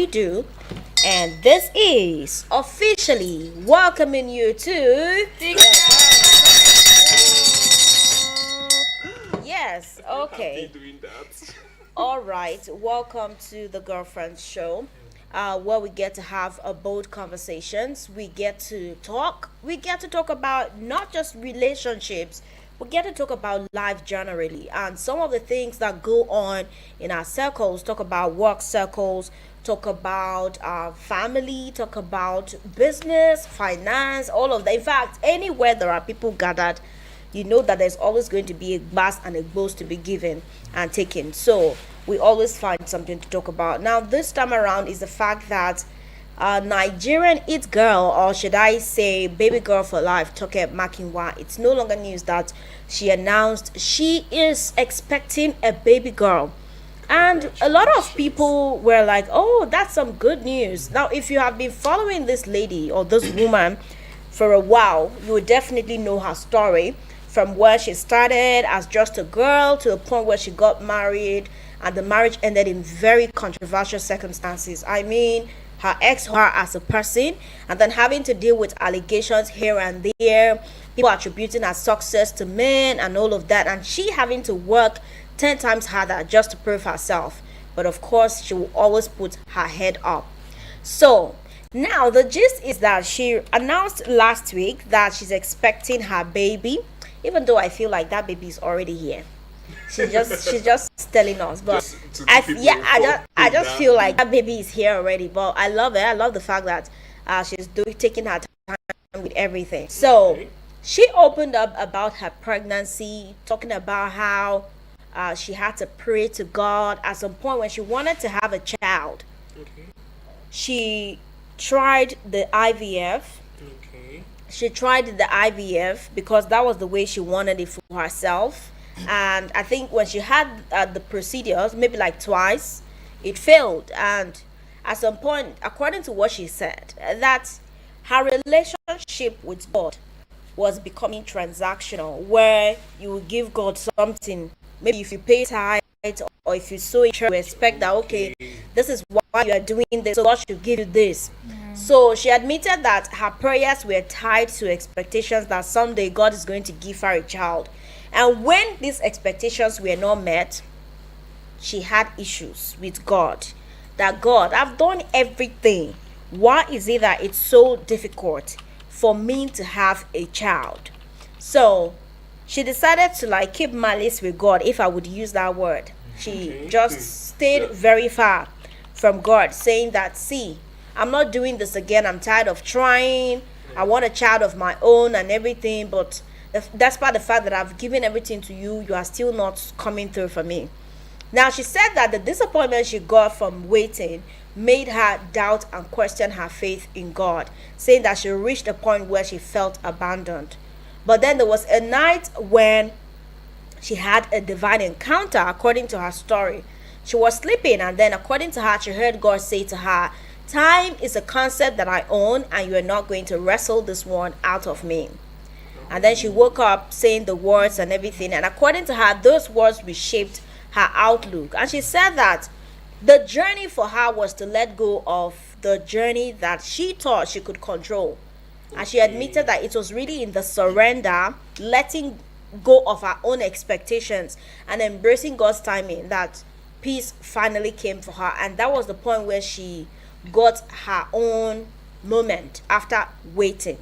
we do. And this is officially welcoming you to. Yes, okay. Doing that. All right, welcome to the Girlfriend Show, where we get to have a bold conversations. We get to talk. We get to talk about not just relationships. We get to talk about life generally and some of the things that go on in our circles. Talk about work circles. Talk about family. Talk about business, finance, all of that. In fact, anywhere there are people gathered, you know that there's always going to be a bass and a boast to be given and taken. So we always find something to talk about. Now, this time around is the fact that Nigerian it girl, or should I say baby girl for life, Toke Makinwa, it's no longer news that she announced she is expecting a baby girl. And a lot of people were like, oh, that's some good news. Now, if you have been following this lady or this woman for a while, you will definitely know her story from where she started as just a girl to the point where she got married, and the marriage ended in very controversial circumstances. I mean, her ex her as a person, and then having to deal with allegations here and there, people attributing her success to men and all of that, and she having to work 10 times harder just to prove herself. But of course, she will always put her head up. So now the gist is that she announced last week that she's expecting her baby, even though I feel like that baby is already here. She's just telling us, but Just to keep people I just informed. feel like that baby is here already. But I love it. I love the fact that she's doing taking her time with everything. So Okay. she opened up about her pregnancy, talking about how she had to pray to God at some point when she wanted to have a child. Okay. She tried the IVF. Okay. She tried the IVF because that was the way she wanted it for herself. And I think when she had the procedures, maybe like twice, it failed. And at some point, according to what she said, that her relationship with God was becoming transactional, where you will give God something. Maybe if you pay tithe or if you sow in church, you expect that, okay, this is why you are doing this, so God should give you this. So she admitted that her prayers were tied to expectations that someday God is going to give her a child. And when these expectations were not met, she had issues with God. That God, I've done everything. Why is it that it's so difficult for me to have a child? So she decided to like keep malice with God, if I would use that word. She Okay. just stayed Yeah. very far from God, saying that, see, I'm not doing this again. I'm tired of trying. I want a child of my own and everything, but despite the fact that I've given everything to you, you are still not coming through for me. Now, she said that the disappointment she got from waiting made her doubt and question her faith in God, saying that she reached a point where she felt abandoned. But then there was a night when she had a divine encounter, according to her story. She was sleeping, and then, according to her, she heard God say to her, time is a concept that I own, and you are not going to wrestle this one out of me. And then she woke up saying the words and everything. And according to her, those words reshaped her outlook. And she said that the journey for her was to let go of the journey that she thought she could control. And she admitted that it was really in the surrender, letting go of her own expectations and embracing God's timing, that peace finally came for her. And that was the point where she got her own moment after waiting.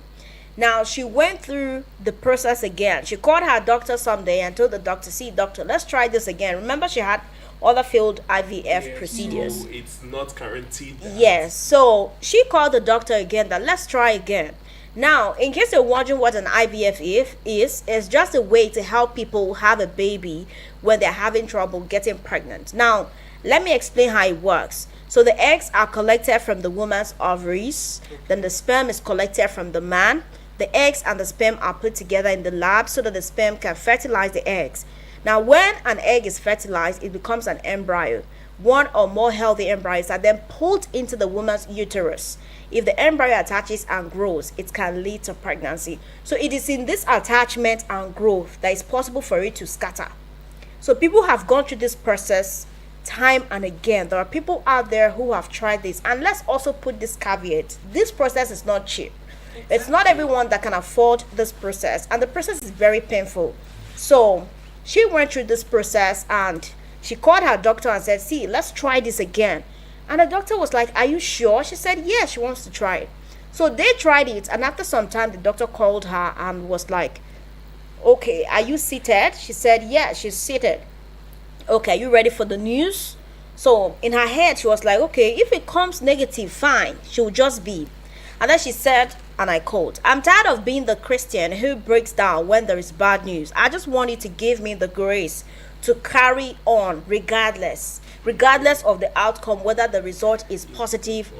Now, she went through the process again. She called her doctor someday and told the doctor, see, doctor, let's try this again. Remember, she had other failed IVF Yeah, procedures. so it's not guaranteed. Yes, so she called the doctor again that let's try again. Now, in case you're wondering what an IVF is, it's just a way to help people have a baby when they're having trouble getting pregnant. Now, let me explain how it works. So the eggs are collected from the woman's ovaries, then the sperm is collected from the man. The eggs and the sperm are put together in the lab so that the sperm can fertilize the eggs. Now, when an egg is fertilized, it becomes an embryo. One or more healthy embryos are then pulled into the woman's uterus. If the embryo attaches and grows, it can lead to pregnancy. So it is in this attachment and growth that it's possible for it to scatter. So people have gone through this process time and again. There are people out there who have tried this. And let's also put this caveat. This process is not cheap. It's not everyone that can afford this process. And the process is very painful. So she went through this process and she called her doctor and said, see, let's try this again. And the doctor was like, are you sure? She said, yeah, she wants to try it. So they tried it. And after some time, the doctor called her and was like, okay, are you seated? She said, yeah, she's seated. Okay, are you ready for the news? So in her head, she was like, okay, if it comes negative, fine. She will just be. And then she said, and I quote, I'm tired of being the Christian who breaks down when there is bad news. I just want you to give me the grace to carry on regardless of the outcome, whether the result is positive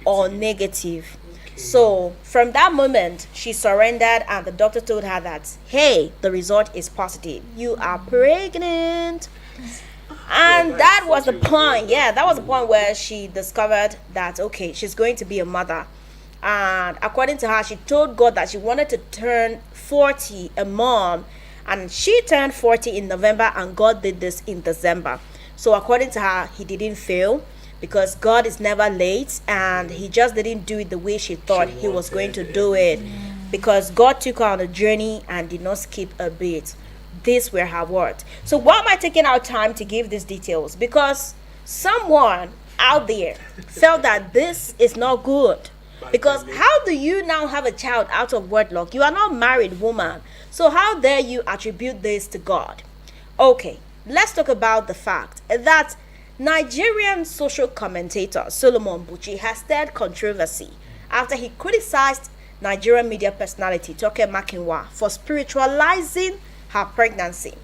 or negative. Okay. So from that moment, she surrendered and the doctor told her that, hey, the result is positive. You are pregnant. And that was the point. Yeah, that was the point where she discovered that, okay, she's going to be a mother. And according to her, she told God that she wanted to turn 40 a mom. And she turned 40 in November and God did this in December. So according to her, he didn't fail because God is never late and he just didn't do it the way she thought he was going to do it. Because God took her on a journey and did not skip a beat. These were her words. So why am I taking our time to give these details? Because someone out there felt that this is not good. Because how do you now have a child out of wedlock? You are not married woman. So how dare you attribute this to God? Okay, let's talk about the fact that Nigerian social commentator Solomon Buchi has stirred controversy after he criticized Nigerian media personality Toke Makinwa for spiritualizing her pregnancy.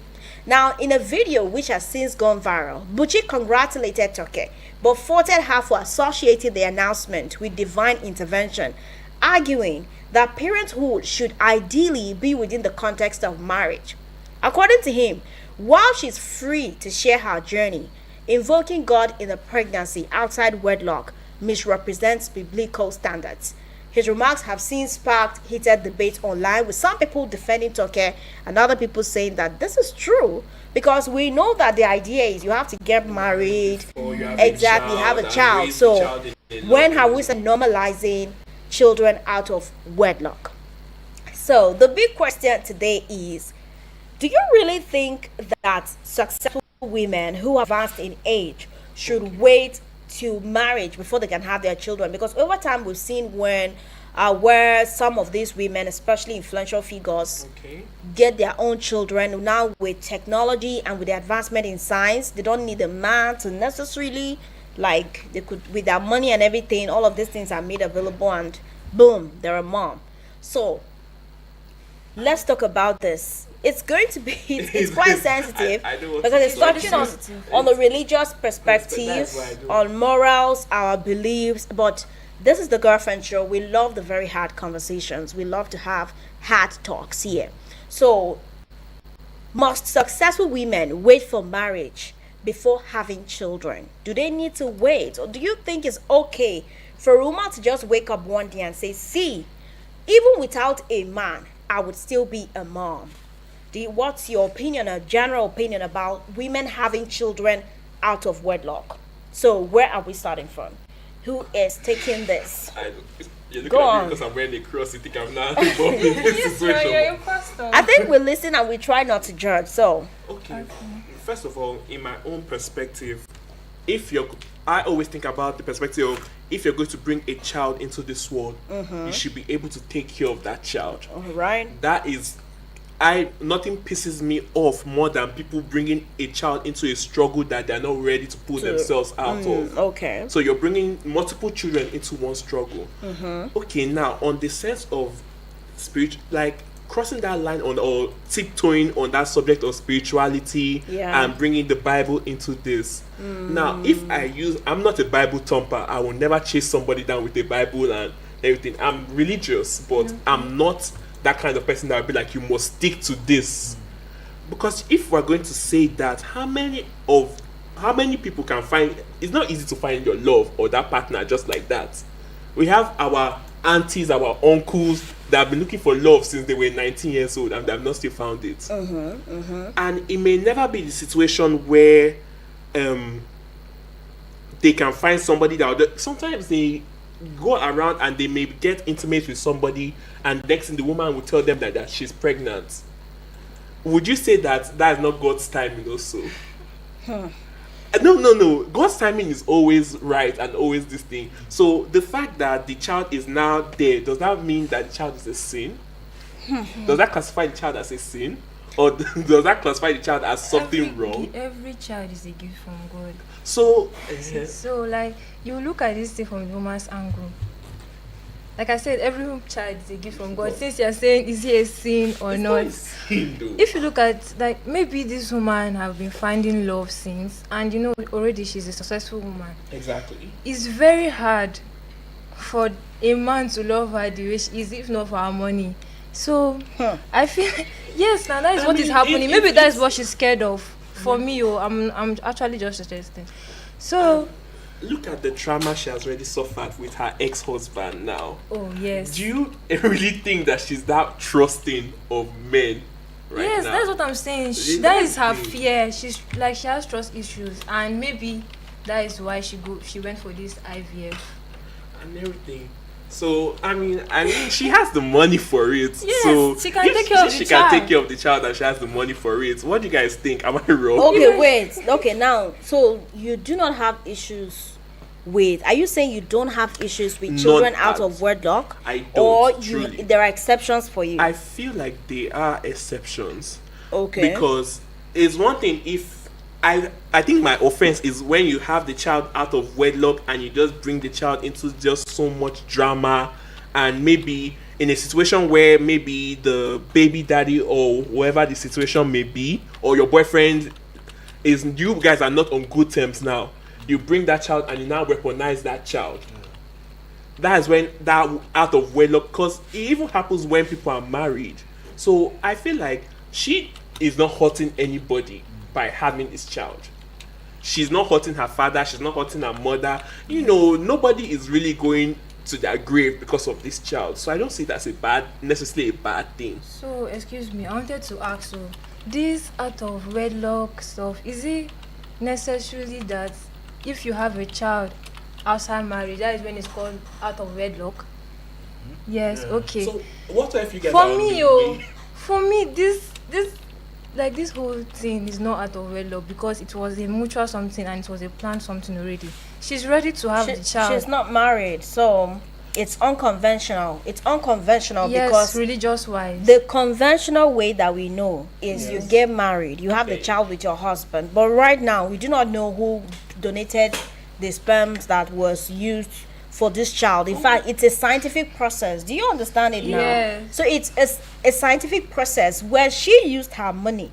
Now, in a video which has since gone viral, Buchi congratulated Toke, but faulted her for associating the announcement with divine intervention, arguing that parenthood should ideally be within the context of marriage. According to him, while she's free to share her journey, invoking God in a pregnancy outside wedlock misrepresents biblical standards. His remarks have since sparked heated debate online, with some people defending Toke and other people saying that this is true because we know that the idea is you have to get married, have a child. So when have we started normalizing children out of wedlock? So the big question today is, do you really think that successful women who are advanced in age should wait to marriage before they can have their children? Because over time we've seen where some of these women, especially influential figures, get their own children. Now with technology and with the advancement in science, they don't need a man to necessarily, like, they could, with their money and everything, all of these things are made available and boom, they're a mom. So let's talk about this. It's going to be, it's quite sensitive because it's touching on the religious perspective, on morals, our beliefs. But this is the Girlfriend Show. We love the very hard conversations. We love to have hard talks here. So, must successful women wait for marriage before having children? Do they need to wait? Or do you think it's okay for a woman to just wake up one day and say, see, even without a man, I would still be a mom? What's your opinion, a general opinion about women having children out of wedlock? So where are we starting from? Who is taking this? You're looking at me because I'm wearing a cross. You think I'm not involved in this situation? I think we listen and we try not to judge. So okay. First of all, in my own perspective, I always think about the perspective of, if you're going to bring a child into this world, you should be able to take care of that child. All right. That is, nothing pisses me off more than people bringing a child into a struggle that they're not ready to pull themselves out of. Okay. So you're bringing multiple children into one struggle. Okay, now on the sense of like crossing that line on, or tiptoeing on that subject of spirituality and bringing the Bible into this. Now, if I'm not a Bible thumper. I will never chase somebody down with a Bible and everything. I'm religious, but I'm not that kind of person that would be like, you must stick to this. Because if we're going to say that, how many people can find, it's not easy to find your love or that partner just like that. We have our aunties, our uncles that have been looking for love since they were 19 years old and they have not still found it. And it may never be the situation where they can find somebody that sometimes they go around and they may get intimate with somebody, and next thing the woman will tell them that she's pregnant. Would you say that is not God's timing also? No. God's timing is always right and always this thing. So the fact that the child is now there, does that mean that the child is a sin? Does that classify the child as a sin? Or does that classify the child as something wrong? Every child is a gift from God. So, so like you look at this thing from the woman's angle. Like I said, every child is a gift from God. Since you're saying, is he a sin or it's not? not a sin, though. If you look at, like, maybe this woman have been finding love since, and you know, already she's a successful woman. Exactly. It's very hard for a man to love her the way she is, if not for her money. So, I feel, yes, now that is what is happening. Maybe that is what she's scared of. For me, I'm actually just suggesting. So, look at the trauma she has already suffered with her ex-husband now. Oh, yes. Do you really think that she's that trusting of men right yes, now? that's what I'm saying. That is her fear. She's like, she has trust issues, and maybe that is why she went for this IVF and everything. So I mean, she has the money for it. Yes, so she can take care of the child. She can take care of the child, and she has the money for it. What do you guys think? Am I wrong? Okay, wait. Okay, now, so you do not have issues with? Are you saying you don't have issues with children out of wedlock? I don't. Or truly. There are exceptions for you? I feel like there are exceptions. Okay. Because it's one thing if I think my offense is when you have the child out of wedlock and you just bring the child into just so much drama, and maybe in a situation where maybe the baby daddy or whoever the situation may be, or your boyfriend is, you guys are not on good terms now. You bring that child and you now weaponize that child. That is when that out of wedlock, because it even happens when people are married. So I feel like she is not hurting anybody by having this child. She's not hurting her father, she's not hurting her mother. You know, nobody is really going to their grave because of this child. So I don't see that's necessarily a bad thing. So, excuse me, I wanted to ask, so this out of wedlock stuff, is it necessarily that if you have a child outside marriage, that is when it's called out of wedlock? Yes, okay. So what if you guys for me, this like this whole thing is not out of wedlock, because it was a mutual something and it was a planned something already. She's ready to have the child. She's not married, so it's unconventional. It's unconventional because religious wise, the conventional way that we know is you get married, you have the child with your husband. But right now, we do not know who donated the sperms that was used for this child. In fact, it's a scientific process. Do you understand it now? Yes. So it's a scientific process where she used her money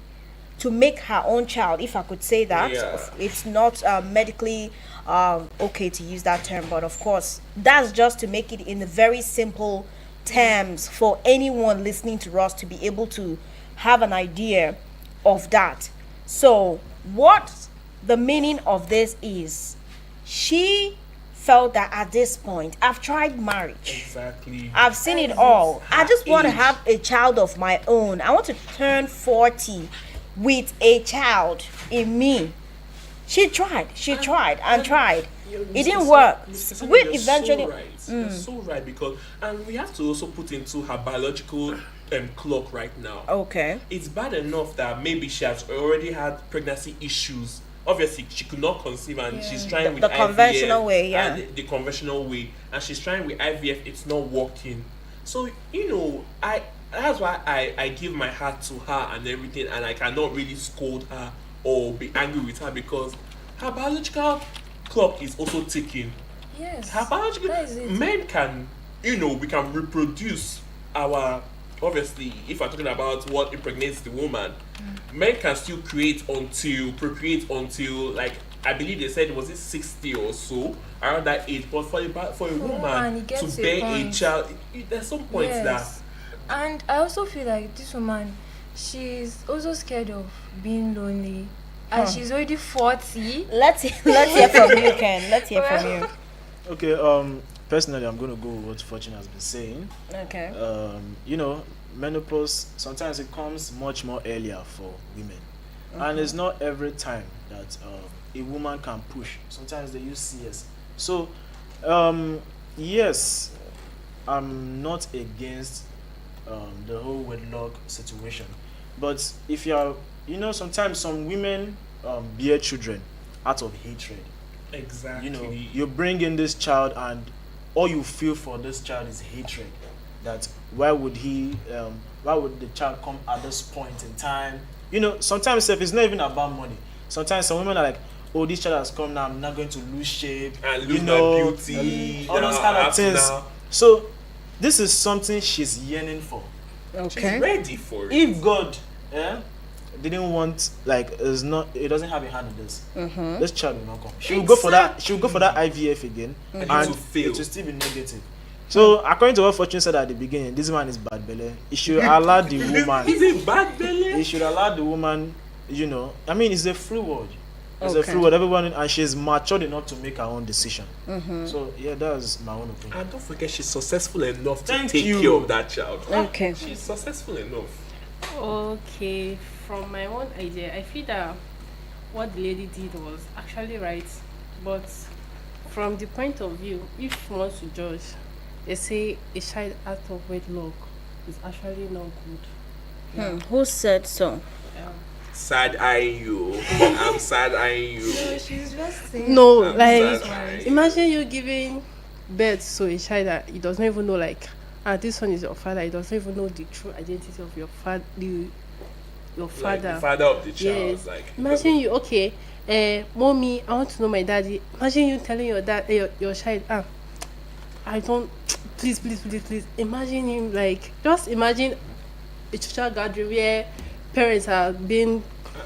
to make her own child, if I could say that. It's not medically okay to use that term, but of course, that's just to make it in very simple terms for anyone listening to us to be able to have an idea of that. So what the meaning of this is, she felt that at this point, I've tried marriage. Exactly. I've seen it all. I just want to have a child of my own. I want to turn 40 with a child in me. She tried and tried. It didn't work. We eventually. You're so right, because, and we have to also put into her biological clock right now. Okay. It's bad enough that maybe she has already had pregnancy issues. Obviously, she could not conceive, and she's trying with the IVF, conventional way, the conventional way, and she's trying with IVF. It's not working. So you know, that's why I give my heart to her and everything, and I cannot really scold her or be angry with her, because her biological clock is also ticking. Yes. Her biological men can, you know, we can reproduce our. Obviously, if I'm talking about what impregnates the woman, men can still procreate until, like, I believe they said, was it 60 or so, around that age. But for a woman to bear a child, there's some points that. And I also feel like this woman, she's also scared of being lonely, and she's already 40. Let's hear from you, Ken. Let's hear from you. Okay. Personally, I'm going to go with what Fortune has been saying. Okay. You know, menopause, sometimes it comes much more earlier for women. and it's not every time that a woman can push. Sometimes they use CS. So, yes, I'm not against the whole wedlock situation, but if you are, sometimes some women bear children out of hatred. Exactly. You bring in this child, and all you feel for this child is hatred. That why would the child come at this point in time? Sometimes if it's not even about money. Sometimes some women are like, oh, this child has come now, I'm not going to lose shape And lose my beauty. all those kind of things. So this is something she's yearning for. She's ready for it. If God didn't want, it doesn't have a hand in this, this child will not come. She'll go for that IVF again, and it will still be negative. So according to what Fortune said at the beginning, this man is bad belly. He should allow the woman. He's a bad belly. He should allow the woman. It's a free world. It's a free world. Everyone, and she's matured enough to make her own decision. So yeah, that's my own opinion. And don't forget, she's successful enough to Thank take you. care of that child. Okay. She's successful enough. Okay, from my own idea, I feel that what the lady did was actually right, but from the point of view, if you want to judge, they say a child out of wedlock is actually not good. Who said so? Side eyeing you. I'm side eyeing you. No, she's just saying. No, I'm like sad. imagine you giving birth to a child that he does not even know, this one is your father. He doesn't even know the true identity of your father. Your father. Like the father of the child. Yes. Imagine you, mommy, I want to know my daddy. Imagine you telling your dad, your child, I don't, please. Imagine him, just imagine a social gathering where parents are being.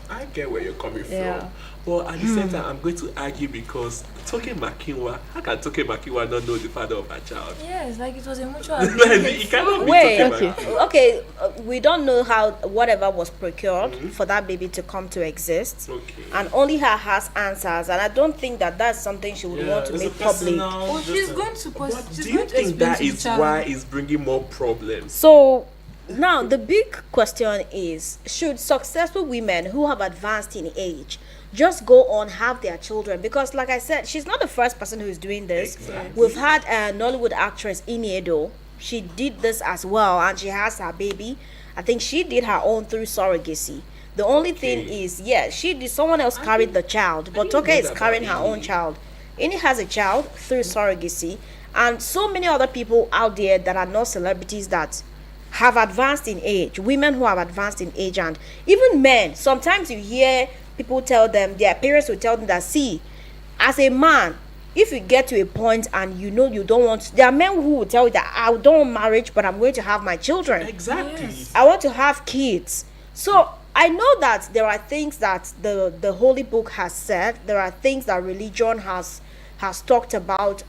I get where you're coming Yeah. from. But at the same time, I'm going to argue because Toke Makinwa, how can Toke Makinwa not know the father of her child? Yes, it was a mutual Like, agreement. it cannot be Wait, Toke okay. Makinwa. Okay, we don't know how whatever was procured for that baby to come to exist. Okay. And only her has answers, and I don't think that that's something she would want to it's a make public. personal- Oh, she's going to But post. She's do you going to think explain that to the is child. why it's bringing more problems? So now the big question is, should successful women who have advanced in age just go on have their children? Because like I said, she's not the first person who is doing this. Exactly. We've had a Nollywood actress Iniedo. She did this as well, and she has her baby. I think she did her own through surrogacy. The only thing is, she did, someone else carried the child, but Toke is carrying her own child. Ini has a child through surrogacy, and so many other people out there that are not celebrities that have advanced in age, women who have advanced in age, and even men. Sometimes you hear people tell them, their parents will tell them that, see, as a man, if you get to a point and you don't want, there are men who will tell you that I don't want marriage, but I'm going to have my children. Exactly. I want to have kids. So I know that there are things that the Holy Book has said. There are things that religion has talked about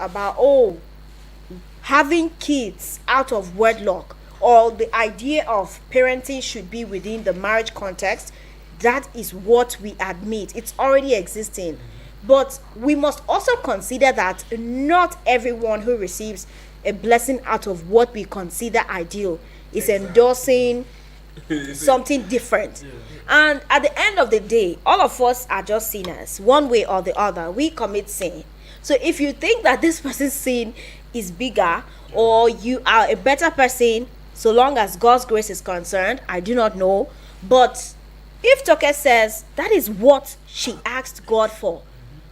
having kids out of wedlock, or the idea of parenting should be within the marriage context. That is what we admit. It's already existing. But we must also consider that not everyone who receives a blessing out of what we consider ideal is endorsing something different. And at the end of the day, all of us are just sinners. One way or the other, we commit sin. So if you think that this person's sin is bigger, or you are a better person, so long as God's grace is concerned, I do not know. But if Toke says that is what she asked God for,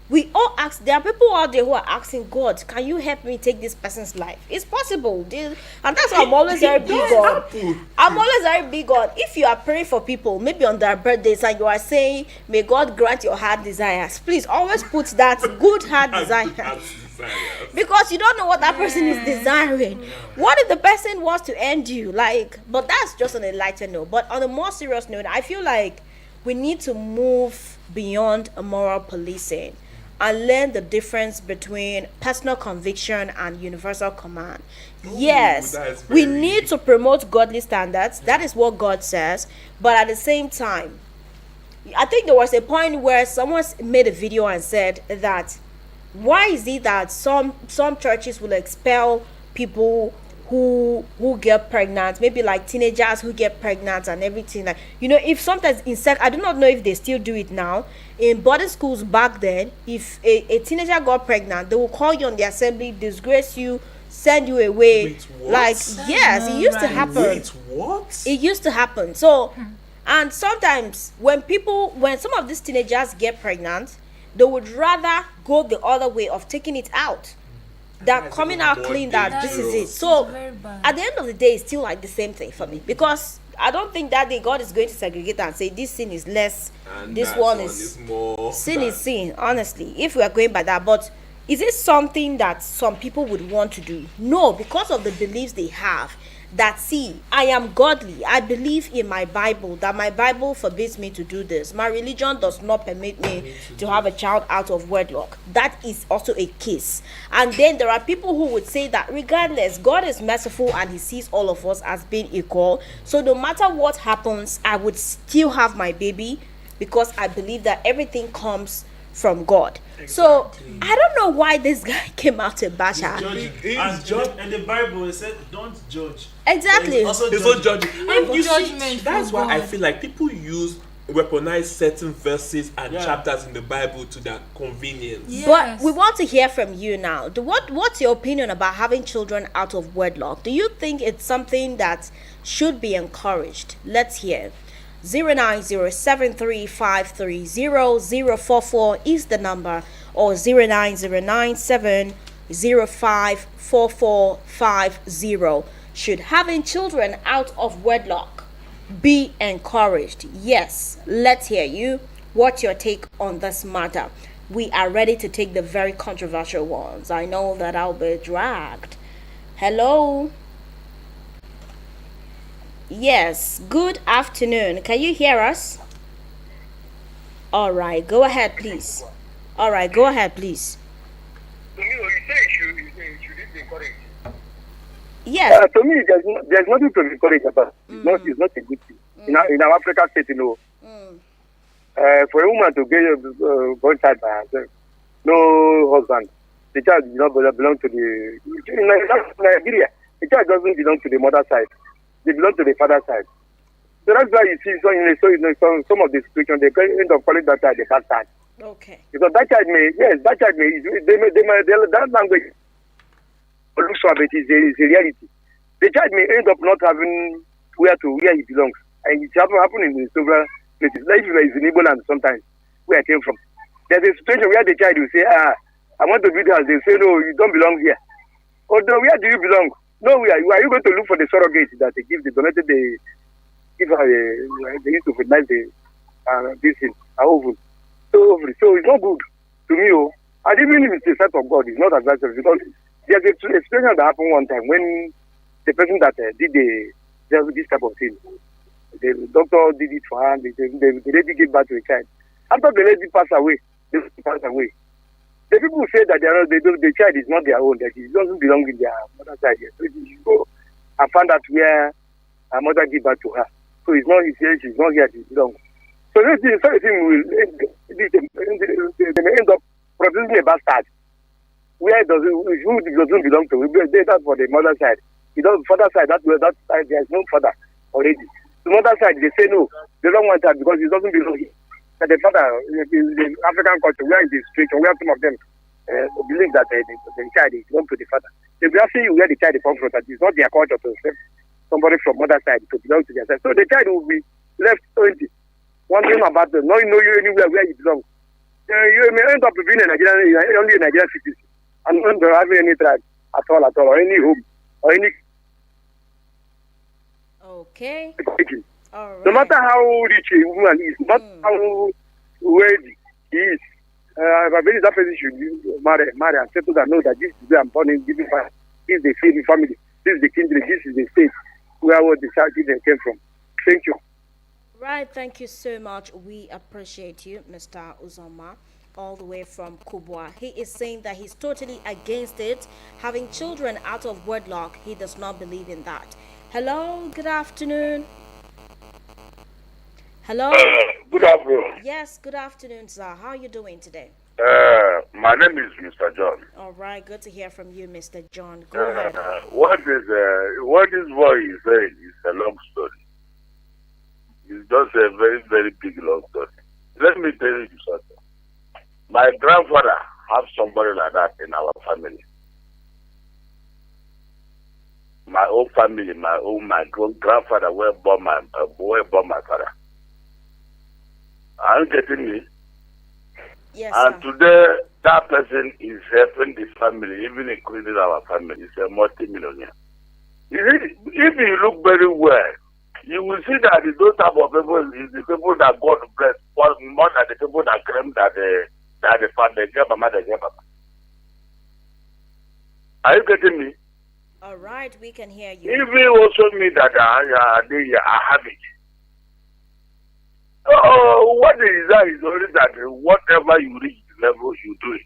we all ask. There are people out there who are asking God, can you help me take this person's life? It's possible. And that's why I'm always very big on. I'm always very big on, if you are praying for people, maybe on their birthdays, and you are saying, may God grant your heart desires, please always put that good heart desire. Because you don't know what that person is desiring. What if the person wants to end you? But that's just on a lighter note. But on a more serious note, I feel like we need to move beyond a moral policing and learn the difference between personal conviction and universal command. Yes, we need to promote godly standards. That is what God says. But at the same time, I think there was a point where someone made a video and said that, why is it that some churches will expel people who get pregnant, maybe like teenagers who get pregnant and everything. Like, if sometimes I do not know if they still do it now. In boarding schools back then, if a teenager got pregnant, they will call you on the assembly, disgrace you, send you away. Wait, what? Like, yes, it used to Right. happen. Wait, what? It used to happen. So, and sometimes when some of these teenagers get pregnant, they would rather go the other way of taking it out than That's coming even out more clean that this is it. dangerous. So, It's very bad. at the end of the day, it's still like the same thing for me, because I don't think that day God is going to segregate and say this sin is less, And this that one is more. sin is sin. Honestly, if we are going by that, but is it something that some people would want to do? No, because of the beliefs they have. That, see, I am godly, I believe in my Bible, that my Bible forbids me to do this, my religion does not permit me to have a child out of wedlock. That is also a case. And then there are people who would say that regardless, God is merciful and he sees all of us as being equal, so no matter what happens, I would still have my baby, because I believe that everything comes from God. So I don't know why this guy came out to bash her. Judging. It's And judge- in the Bible, it said, don't judge. Exactly. But it's also It's so judging. judging. And you see, Judgment that's from why I God. feel like people weaponize certain verses and Yeah. chapters in the Bible to their convenience. Yes. But we want to hear from you now. What's your opinion about having children out of wedlock? Do you think it's something that should be encouraged? Let's hear. 09073530044 is the number, or 09097054450. Should having children out of wedlock be encouraged? Yes, let's hear you. What's your take on this matter? We are ready to take the very controversial ones. I know that I'll be dragged. Hello? Yes, good afternoon. Can you hear us? All right, go ahead, please. All right, go ahead, please. To me, you say you should encourage. Yes. To me, there's nothing to encourage about. It's not a good thing. In our African state, for a woman to get born child by herself, no husband, the child does not belong to the. In Nigeria, the child doesn't belong to the mother side. They belong to the father side. So that's why you see some of the situations, they end up calling that child the bastard. Okay. Because that child may, that language looks so, but it's a reality. The child may end up not having where he belongs. And it's happening in several places. Like if in Igbo land sometimes, where I came from. There's a situation where the child will say, I want to build a house. They say, no, you don't belong here. Although, where do you belong? No, are you going to look for the surrogate that they give, they donated, they used to fertilize this thing, oven. So it's not good to me. And even if it's a set of God, it's not advisable, because there's a situation that happened one time when the person that did this type of thing, the doctor did it for her, and the lady gave birth to a child. After the lady passed away, the people say that the child is not their own, that it doesn't belong in their mother's side. So she should go and find out where her mother gave birth to her. So she's not here, she belongs. So this thing they may end up producing a bastard where it doesn't belong to. That's for the mother side. Father side, that side there's no father already. The mother side, they say no, they don't want that because it doesn't belong here. But the father, the African culture, where is the situation, where some of them believe that the child is belong to the father. They will asking you where the child is from, that it's not their culture to accept somebody from mother side to belong to their side. So the child will be left empty, wondering about them, not know you anywhere where you belong. You may end up being only a Nigerian citizen, and not having any tribe at all, or any home, or any. Okay. All right. No matter how rich a woman is, no matter how wealthy he is, I believe that person should marry and settle that, know that this is where I'm born in, this is the family, this is the kindred, this is the state where the child came from. Thank you. Right, thank you so much. We appreciate you, Mr. Uzoma, all the way from Kubwa. He is saying that he's totally against it. Having children out of wedlock, he does not believe in that. Hello, good afternoon. Hello? Good afternoon. Yes, good afternoon, sir. How are you doing today? My name is Mr. John. All right, good to hear from you, Mr. John. Go ahead. What this boy is saying is a long story. It's just a very, very big long story. Let me tell you something. My grandfather has somebody like that in our family. My own family, my grandfather were born my father. Are you getting me? Yes, And sir. today, that person is helping the family, even including our family. He's a multi-millionaire. If you look very well, you will see that those type of people is the people that God bless more than the people that claim that the father, the mama, the papa. Are you getting me? All right, we can hear you. If you also me that I have it. Oh, what is that is only that whatever you reach the level, you do it.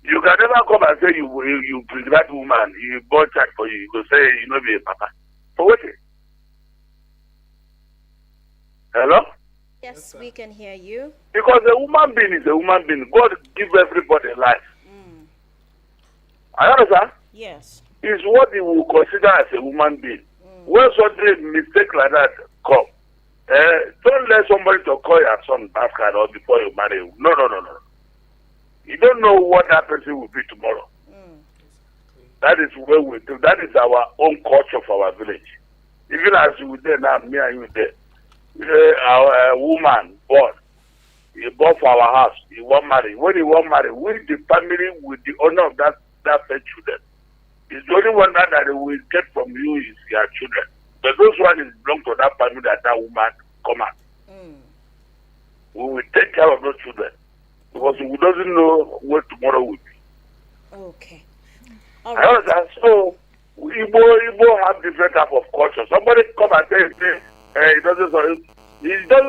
You can never come and say you bring that woman, you born child for you, you go say you know be a papa. For what? Hello? Yes, we can hear you. Because a human being is a human being. God give everybody life. I understand? Yes. It's what he will consider as a human being. When something mistake like that come, don't let somebody to call your son bastard or before you marry him. No. You don't know what that person will be tomorrow. That is where we do. That is our own culture for our village. Even as you there now, me and you there. Our woman born. He born for our house. He won't marry. When he won't marry, we the family with the owner of that children. It's the only one that they will get from you is your children. But those ones belong to that family that woman come out. We will take care of those children. Because we doesn't know what tomorrow will be. Okay. All right. So, Igbo have different type of culture. Somebody come and say, it doesn't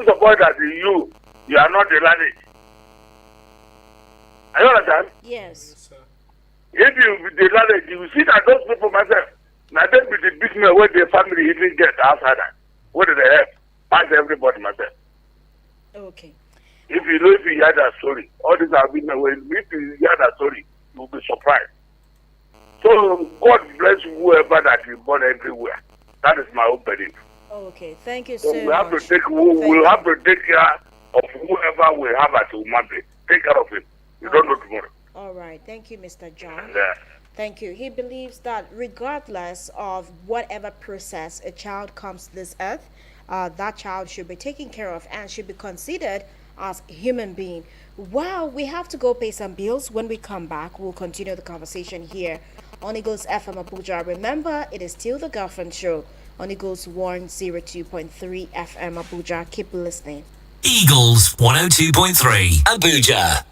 support that you are not the lineage. Are you understand? Yes. If you be the lineage, you will see that those people myself, now they be the big men where their family even get outside that. Where do they help? Pass everybody myself. Okay. If you hear that story, all these are women, if you hear that story, you will be surprised. So God bless whoever that is born everywhere. That is my own belief. Okay, thank you So so we have much. to take care of whoever we have as a human being. Take care of him. You don't know tomorrow. All right, thank you, Mr. John. Yeah. Thank you. He believes that regardless of whatever process a child comes to this earth, that child should be taken care of and should be considered as a human being. Well, we have to go pay some bills. When we come back, we'll continue the conversation here on Eagles FM Abuja. Remember, it is still the Girlfriend Show on Eagles 102.3 FM Abuja. Keep listening. Eagles 102.3 Abuja.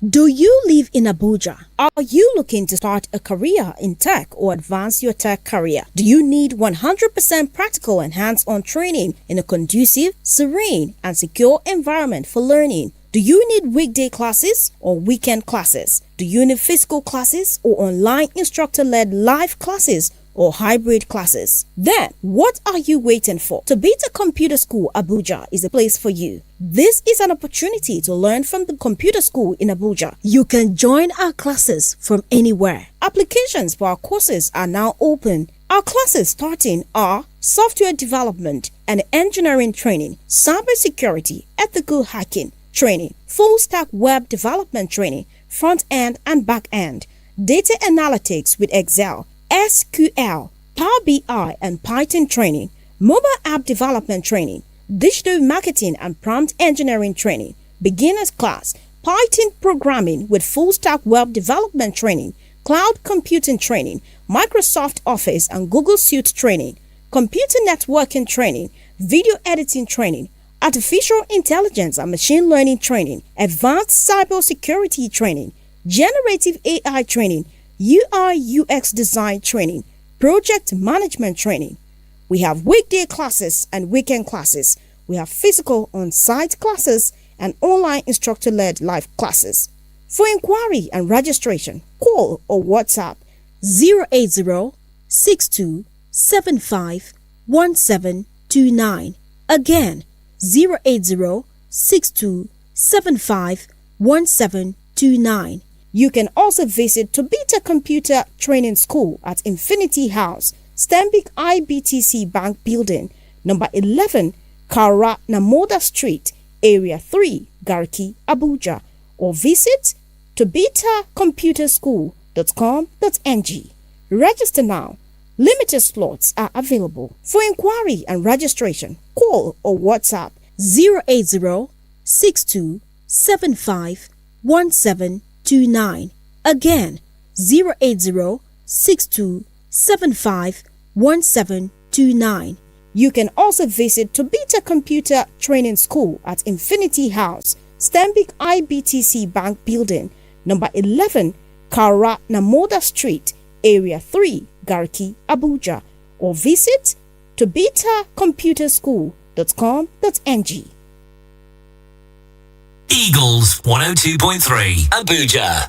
Do you live in Abuja? Are you looking to start a career in tech or advance your tech career? Do you need 100% practical and hands-on training in a conducive, serene, and secure environment for learning? Do you need weekday classes or weekend classes? Do you need physical classes or online instructor-led live classes or hybrid classes? Then, what are you waiting for? Tabita Computer School Abuja is a place for you. This is an opportunity to learn from the computer school in Abuja. You can join our classes from anywhere. Applications for our courses are now open. Our classes starting are software development and engineering training, cybersecurity, ethical hacking training, full stack web development training, front end and back end, data analytics with Excel, SQL, Power BI and Python training, mobile app development training, digital marketing and prompt engineering training, beginners class, Python programming with full stack web development training, cloud computing training, Microsoft Office and Google Suite training, computer networking training, video editing training, artificial intelligence and machine learning training, advanced cybersecurity training, generative AI training, UI UX design training, project management training. We have weekday classes and weekend classes. We have physical on-site classes and online instructor-led live classes. For inquiry and registration, call or WhatsApp 080-6275-1729. Again, 080-6275-1729. 1729. You can also visit Tobita Computer Training School at Infinity House, Stanbic IBTC Bank Building, number 11, Kara Namoda Street, Area 3, Garki, Abuja, or visit tobitacomputerschool.com.ng. Register now. Limited slots are available. For inquiry and registration, call or WhatsApp 080 6275 1729. Again, 080 6275 1729. You can also visit Tobita Computer Training School at Infinity House, Stanbic IBTC Bank Building, number 11, Kara Namoda Street, Area 3, Garki, Abuja, or visit tobitacomputerschool.com.ng. Eagles 102.3 Abuja.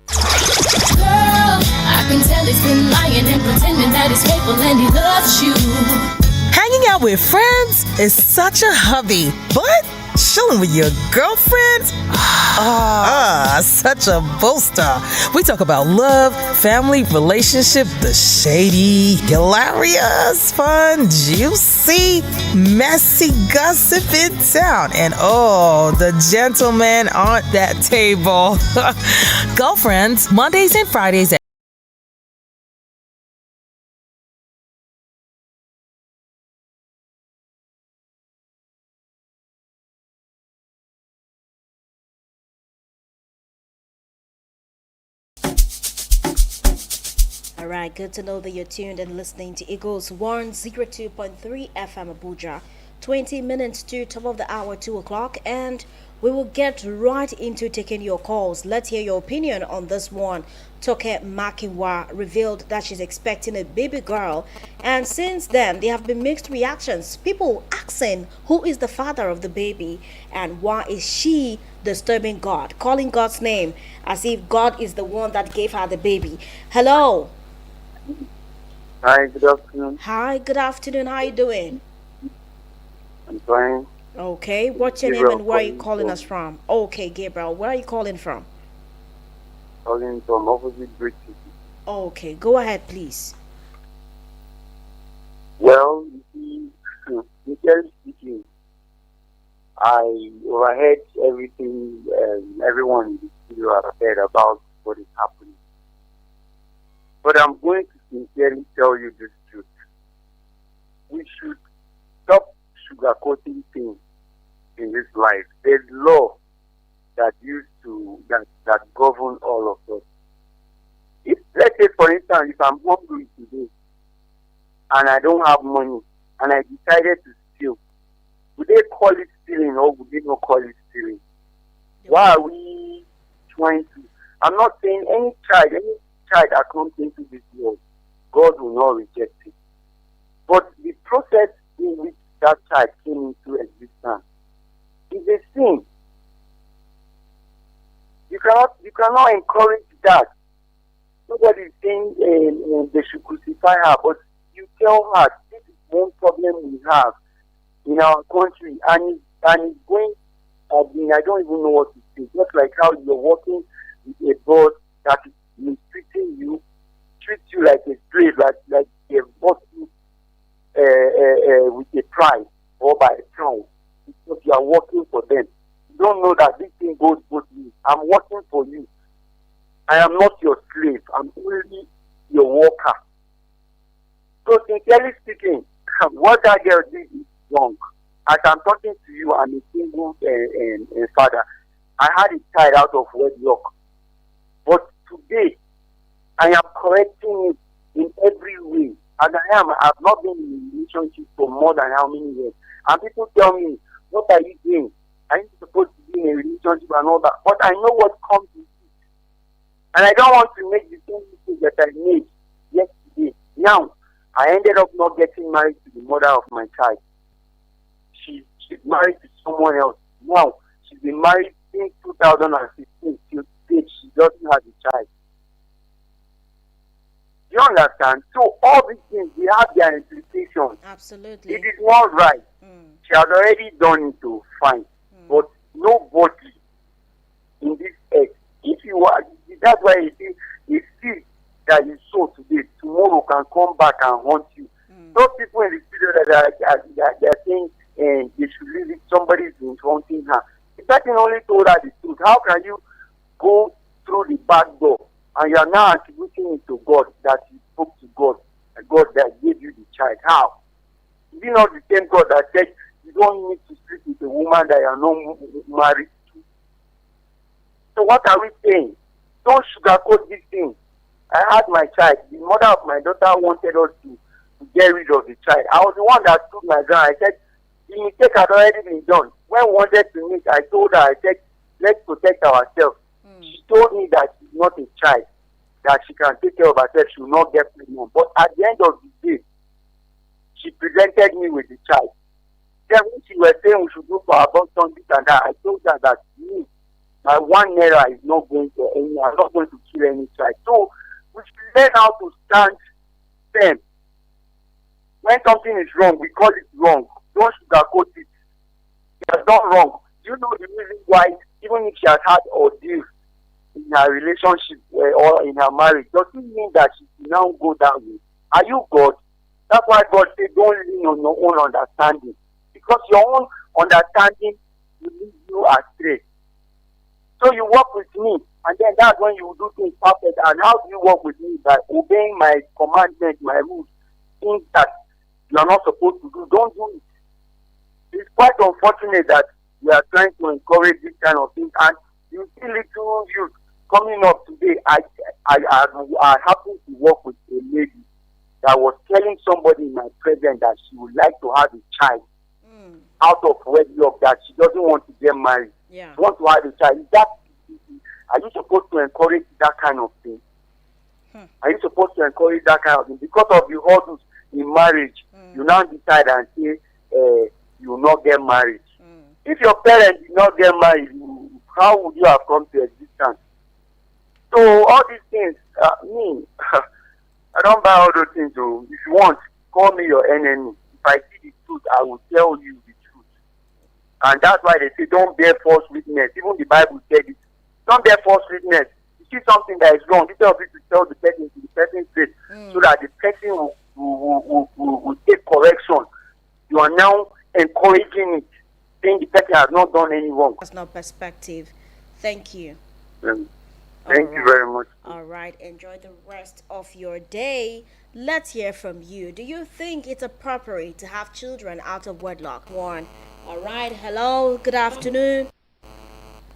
Girl, I can tell he's been lying and pretending that he's faithful and he loves you. Hanging out with friends is such a hobby, but chilling with your girlfriend? Such a bolster. We talk about love, family, relationship, the shady, hilarious, fun, juicy, messy gossip in town, and the gentlemen on that table. Girlfriends, Mondays and Fridays at Alright, good to know that you're tuned and listening to Eagles 102.3 FM Abuja. 20 minutes to top of the hour, 2 o'clock, and we will get right into taking your calls. Let's hear your opinion on this one. Toke Makinwa revealed that she's expecting a baby girl, and since then there have been mixed reactions. People asking who is the father of the baby and why is she disturbing God, calling God's name as if God is the one that gave her the baby. Hello. Hi, good afternoon. Hi, good afternoon. How you doing? I'm fine. Okay, what's your name and where are you calling us from? Okay, Gabriel, where are you calling from? Calling from opposite Buchi. Okay, go ahead, please. Well, you see, sincerely speaking, I overheard everything everyone in the studio has said about what is happening. But I'm going to sincerely tell you this truth. We should stop sugarcoating things in this life. There's law that that govern all of us. If, let's say, for instance, if I'm hungry today and I don't have money and I decided to steal, would they call it stealing or would they not call it stealing? Why are we trying to? I'm not saying any child that comes into this world, God will not reject it. But the process in which that child came into existence is a sin. You cannot encourage that. Nobody is saying they should crucify her, but you tell her this is one problem we have in our country, and it's going. I don't even know what to say. Just like how you're working with a boss that is mistreating you, treat you like a slave, like they bought you with a price or by a pound because you are working for them. You don't know that this thing goes both ways. I'm working for you. I am not your slave. I'm only your worker. So sincerely speaking, what that girl did is wrong. As I'm talking to you, I'm a single father. I had a child out of wedlock. But today, I am correcting it in every way. As I have not been in a relationship for more than how many years. And people tell me, what are you doing? Are you supposed to be in a relationship and all that? But I know what comes with it. And I don't want to make the same mistake that I made yesterday. Now, I ended up not getting married to the mother of my child. She's married to someone else. Now, she's been married since 2016 till today. She doesn't have a child. You understand? So all these things, they have their implications. Absolutely. It is not right. She has already done it to fine. But nobody in this earth. If you are, that's why you see that you sow today, tomorrow can come back and haunt you. Those people in the studio that are saying they should leave it, somebody is haunting her. The person only told her the truth. How can you go through the back door and you are now attributing it to God, that you spoke to God, a God that gave you the child? How? Is it not the same God that said you don't need to sleep with a woman that you are not married to? So what are we saying? Don't sugarcoat this thing. I had my child. The mother of my daughter wanted us to get rid of the child. I was the one that stood my ground. I said, the mistake had already been done. When we wanted to meet, I told her, I said, let's protect ourselves. She told me that she's not a child, that she can take care of herself, she will not get pregnant. But at the end of the day, she presented me with the child. Then when she was saying we should go for abortion, this and that, I told her that me, my 1 naira is not going to any, I'm not going to kill any child. So we should learn how to stand firm. When something is wrong, we call it wrong. Don't sugarcoat it. She has done wrong. Do you know the reason why, even if she has had ordeal in her relationship or in her marriage, doesn't mean that she will now go that way? Are you God? That's why God said, don't lean on your own understanding. Because your own understanding will lead you astray. So you work with me, and then that's when you do things perfect. And how do you work with me? By obeying my commandments, my rules, things that you are not supposed to do. Don't do it. It's quite unfortunate that we are trying to encourage this kind of thing, and you see little youth coming up today. I happen to work with a lady that was telling somebody in my presence that she would like to have a child out of wedlock, that she doesn't want to get married. Yeah. She wants to have a child. Are you supposed to encourage that kind of thing? Are you supposed to encourage that kind of thing? Because of the hurdles in marriage, you now decide and say you will not get married. If your parents did not get married, how would you have come to existence? So all these things, me, I don't buy all those things. So if you want, call me your enemy. If I see the truth, I will tell you the truth. And that's why they say don't bear false witness. Even the Bible said it. Don't bear false witness. You see something that is wrong, instead of you to tell the person to the person's face, so that the person will take correction. You are now encouraging it, saying the person has not done any wrong. That's no perspective. Thank you. Thank you very much. All right. Enjoy the rest of your day. Let's hear from you. Do you think it's appropriate to have children out of wedlock? One. All right. Hello. Good afternoon.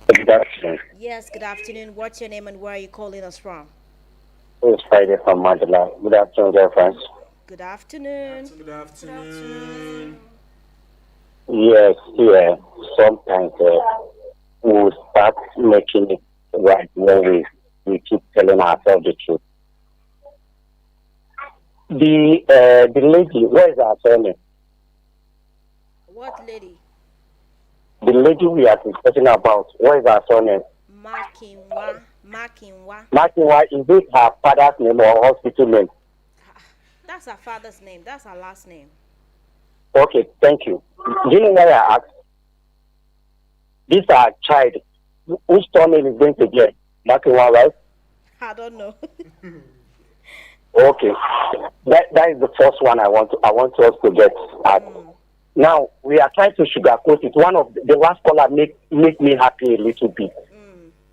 Good afternoon. Yes, good afternoon. What's your name and where are you calling us from? It's Friday from Mandela. Good afternoon, dear friends. Good afternoon. Good afternoon. Yes, yeah. Sometimes we start making it right when we keep telling ourselves the truth. The lady, where is her surname? What lady? The lady we are discussing about, what is her surname? Makinwa. Makinwa, is it her father's name or hospital name? That's her father's name. That's her last name. Okay, thank you. Do you know why I asked? This is our child. Whose surname is going to get? Makinwa, right? I don't know. Okay. That is the first one I want us to get at. Now, we are trying to sugarcoat it. One of the last caller make me happy a little bit.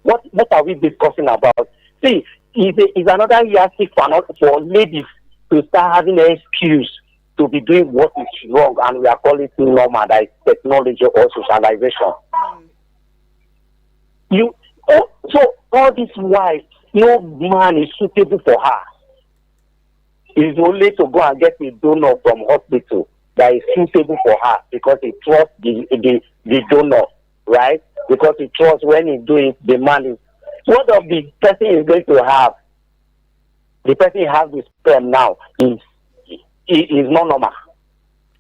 What are we discussing about? See, is another yardstick for ladies to start having an excuse to be doing what is wrong, and we are calling it normal, that is technology or socialization. So all this wife, no man is suitable for her. It's only to go and get a donor from hospital that is suitable for her because he trusts the donor, right? Because he trusts when he doing the man is. What of the person is going to have? The person he has the sperm now is not normal.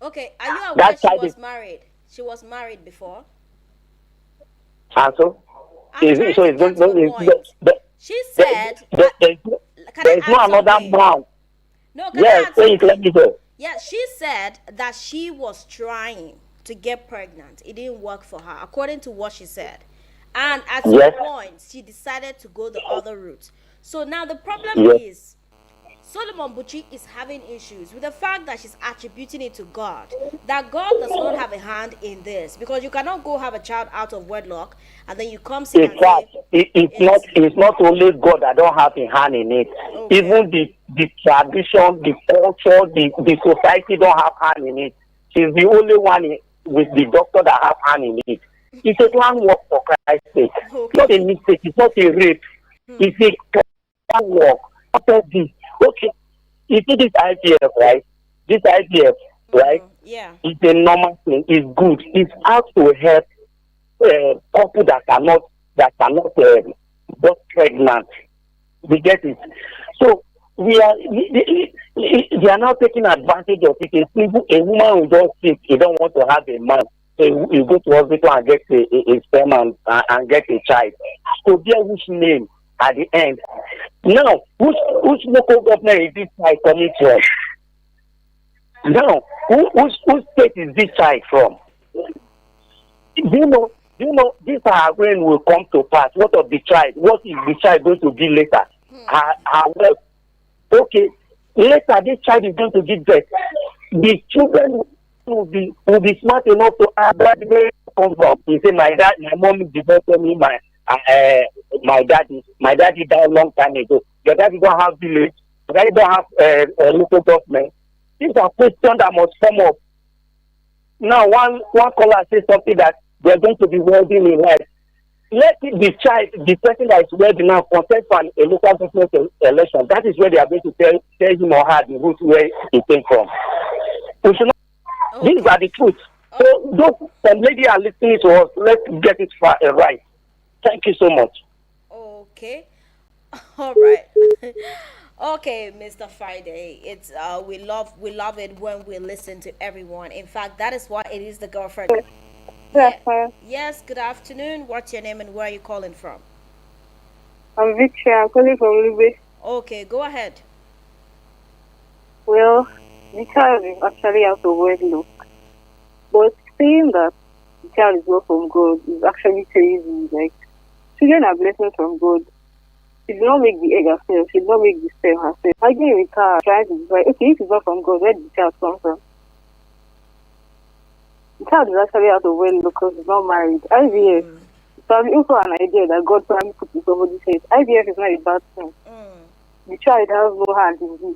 Okay, are you aware she was married? She was married before. And so, she said there is no another man. No, yes, let me go. Yeah, she said that she was trying to get pregnant. It didn't work for her, according to what she said. And at Yes. some point, she decided to go the other route. So now the problem Yes. is Solomon Buchi is having issues with the fact that she's attributing it to God. That God does not have a hand in this. Because you cannot go have a child out of wedlock and then you come sick In and fact, say, it's not only God that don't have a hand in it. Okay. Even the tradition, the culture, the society don't have hand in it. She's the only one with the doctor that have hand in it. It's a plan work for Christ's sake. Okay. Not a mistake. It's not a rape. It's a plan work. After this, okay, you see this IVF, right? This IVF, right? Yeah. It's a normal thing. It's good. It's out to help couple that cannot get pregnant. We get it. So they are now taking advantage of it. A woman who just sick, he don't want to have a man. So you go to hospital and get a sperm and get a child. So there which name at the end. Now, which local government is this child coming from? Now, whose state is this child from? Do you know this when will come to pass? What of the child? What is the child going to be later? Her wealth. Okay, later this child is going to give birth. The children will be smart enough to ask where they come from. He say my mom divorced me, my daddy died a long time ago. Your daddy don't have village. Your daddy don't have local government. These are questions that must come up. Now, one caller says something that they're going to be wealthy in life. Let it be child, the person that is wealthy now, contest for a local government election. That is where they are going to tell him or her the root where he came from. We should not, These are the truth. So, those some lady are listening to us. Let's get it right. Thank you so much. Okay. All right. Okay, Mr. Friday. It's we love it when we listen to everyone. In fact, that is why it is the girlfriend. Yes, good afternoon. What's your name and where are you calling from? I'm Victoria. I'm calling from Libe. Okay, go ahead. Well, the child is actually out of wedlock. But saying that the child is not from God is actually crazy. Like, children are blessings from God. She did not make the egg herself. She did not make the sperm herself. Arguing with her, trying to decide, okay, if it's not from God, where did the child come from? The child is actually out of wedlock because he's not married. IVF, probably also an idea that God probably put in somebody's head. IVF is not a bad thing. The child has no hand in this.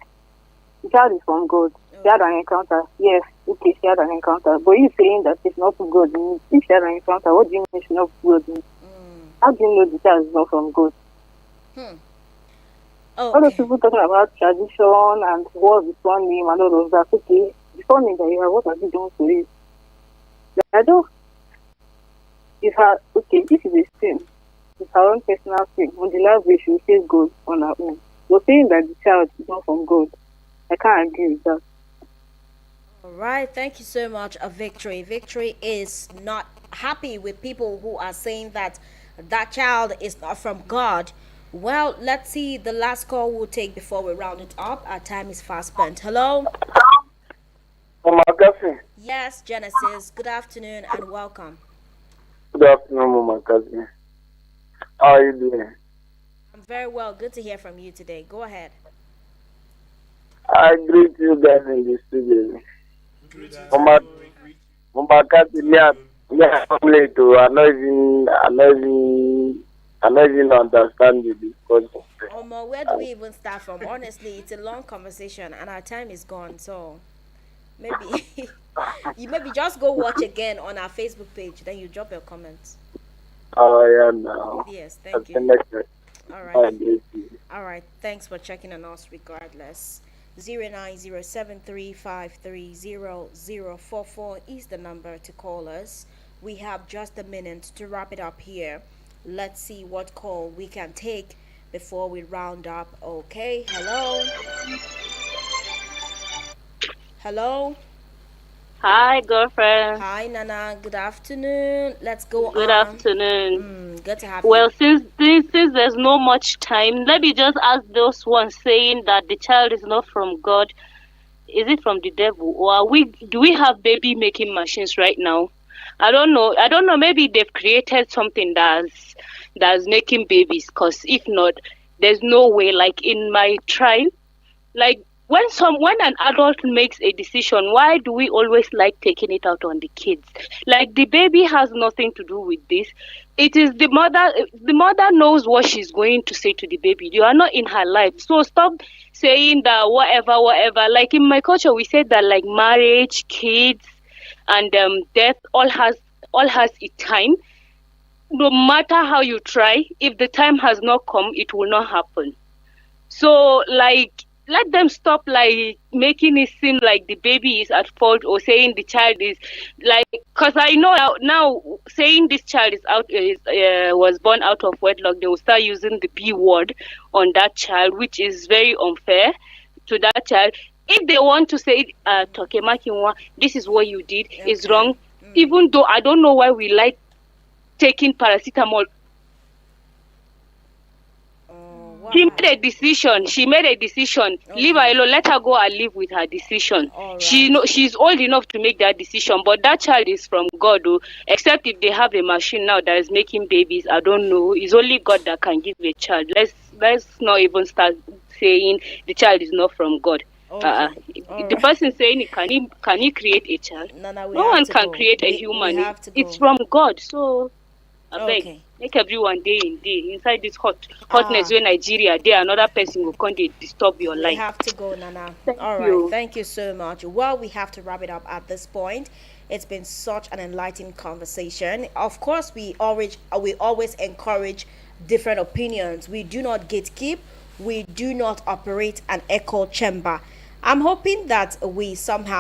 The child is from God. She had an encounter. Yes, okay, she had an encounter. But you saying that she's not from God. If she had an encounter, what do you mean she's not from God? How do you know the child is not from God? All those people talking about tradition and what's the son name and all of that. Okay, the son name that you have, what have you done to it? I don't. If her, okay, this is a sin. It's her own personal thing. On the last day, she will face God on her own. But saying that the child is not from God, I can't agree with that. All right, thank you so much, Victory. Victory is not happy with people who are saying that that child is not from God. Well, let's see the last call we'll take before we round it up. Our time is fast spent. Hello? Yes, Genesis. Good afternoon and welcome. Good afternoon, Mama Cousin. How are you doing? I'm very well. Good to hear from you today. Go ahead. I greet you guys in the studio. Mama Cousin, yeah, family too. I not even understand you because. Where do we even start from? Honestly, it's a long conversation and our time is gone. So maybe you just go watch again on our Facebook page. Then you drop your comments. Oh yeah, no. Yes, thank you. All right. All right. Thanks for checking on us. Regardless, 090735300044 is the number to call us. We have just a minute to wrap it up here. Let's see what call we can take before we round up. Okay. Hello. Hi, girlfriend. Hi, Nana. Good afternoon. Let's go on. Good afternoon. Good to have you. Since there's no much time, let me just ask those ones saying that the child is not from God. Is it from the devil, or do we have baby making machines right now? I don't know. Maybe they've created something that's making babies. Cause if not, there's no way. Like in my tribe, like when an adult makes a decision, why do we always like taking it out on the kids? Like the baby has nothing to do with this. It is the mother. The mother knows what she's going to say to the baby. You are not in her life, so stop saying that whatever. Like in my culture, we said that like marriage, kids, and death all has its time. No matter how you try, if the time has not come, it will not happen. So like let them stop like making it seem like the baby is at fault or saying the child is like, because I know now saying this child was born out of wedlock, they will start using the B word on that child, which is very unfair to that child. If they want to say Toke Makinwa, this is what you did is wrong, even though I don't know why we like taking paracetamol. She made a decision. Okay. Leave her alone. Let her go and live with her decision. Right. She's old enough to make that decision. But that child is from God, though. Except if they have a machine now that is making babies. I don't know. It's only God that can give a child. Let's not even start saying the child is not from God. Okay. The person saying can he create a child? No one can create a human. It's from God. So I beg. Make everyone day in day inside this hotness where Nigeria there another person will come to disturb your life. We have to go, Nana. All you. Right, thank you so much. Well, we have to wrap it up at this point. It's been such an enlightening conversation. Of course, we always encourage different opinions. We do not gatekeep. We do not operate an echo chamber. I'm hoping that we somehow